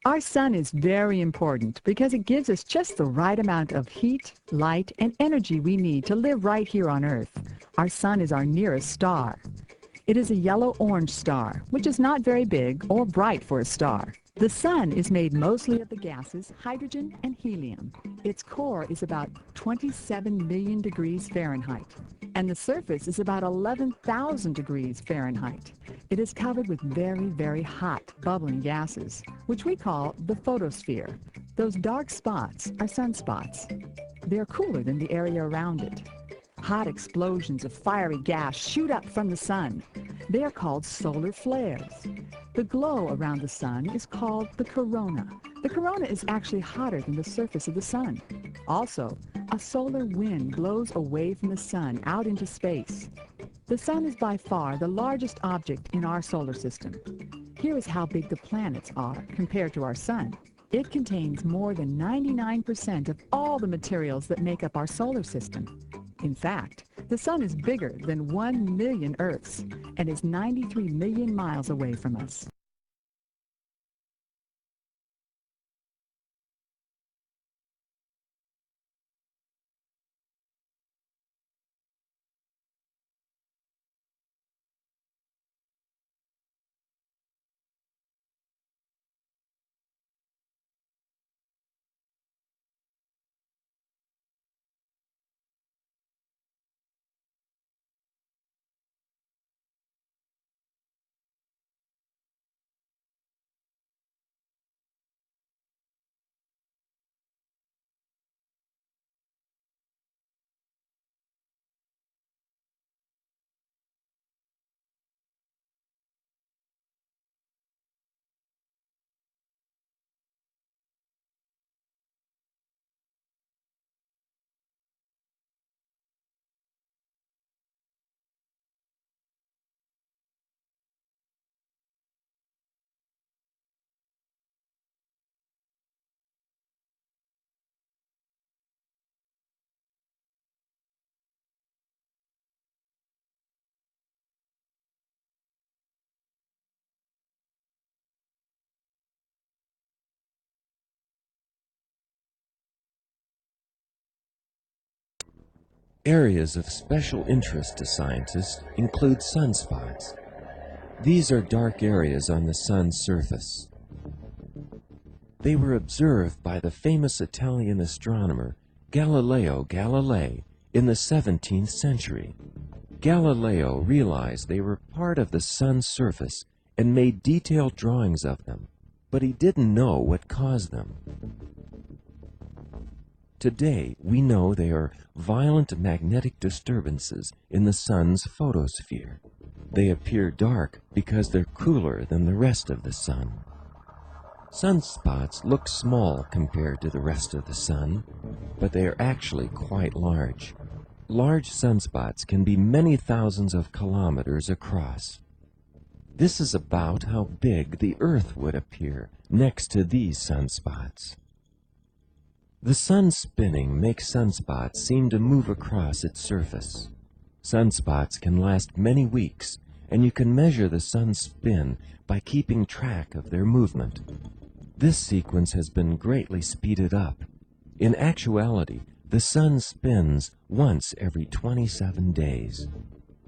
Our sun is very important because it gives us just the right amount of heat, light, and energy we need to live right here on Earth. Our sun is our nearest star. It is a yellow-orange star, which is not very big or bright for a star. The sun is made mostly of the gases hydrogen and helium. Its core is about 27 million degrees Fahrenheit, and the surface is about 11,000 degrees Fahrenheit. It is covered with very, very hot, bubbling gases, which we call the photosphere. Those dark spots are sunspots. They are cooler than the area around it. Hot explosions of fiery gas shoot up from the sun. They are called solar flares. The glow around the sun is called the corona. The corona is actually hotter than the surface of the sun. Also, a solar wind blows away from the sun out into space. The sun is by far the largest object in our solar system. Here is how big the planets are compared to our sun. It contains more than 99% of all the materials that make up our solar system. In fact, the sun is bigger than 1 million Earths and is 93 million miles away from us. Areas of special interest to scientists include sunspots. These are dark areas on the sun's surface. They were observed by the famous Italian astronomer Galileo Galilei in the 17th century. Galileo realized they were part of the sun's surface and made detailed drawings of them, but he didn't know what caused them. Today, we know they are violent magnetic disturbances in the sun's photosphere. They appear dark because they're cooler than the rest of the sun. Sunspots look small compared to the rest of the sun, but they are actually quite large. Large sunspots can be many thousands of kilometers across. This is about how big the Earth would appear next to these sunspots. The sun spinning makes sunspots seem to move across its surface. Sunspots can last many weeks, and you can measure the sun's spin by keeping track of their movement. This sequence has been greatly speeded up. In actuality, the sun spins once every 27 days.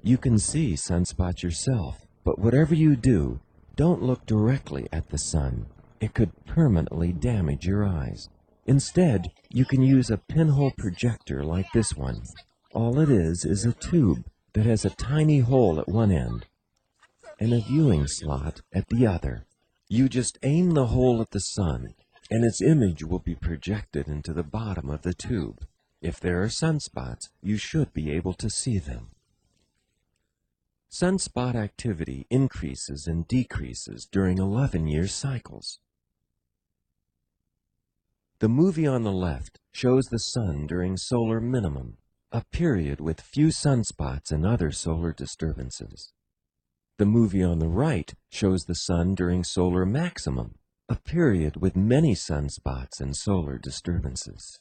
You can see sunspots yourself, but whatever you do, don't look directly at the sun. It could permanently damage your eyes. Instead, you can use a pinhole projector like this one. All it is a tube that has a tiny hole at one end and a viewing slot at the other. You just aim the hole at the sun, and its image will be projected into the bottom of the tube. If there are sunspots, you should be able to see them. Sunspot activity increases and decreases during 11-year cycles. The movie on the left shows the sun during solar minimum, a period with few sunspots and other solar disturbances. The movie on the right shows the sun during solar maximum, a period with many sunspots and solar disturbances.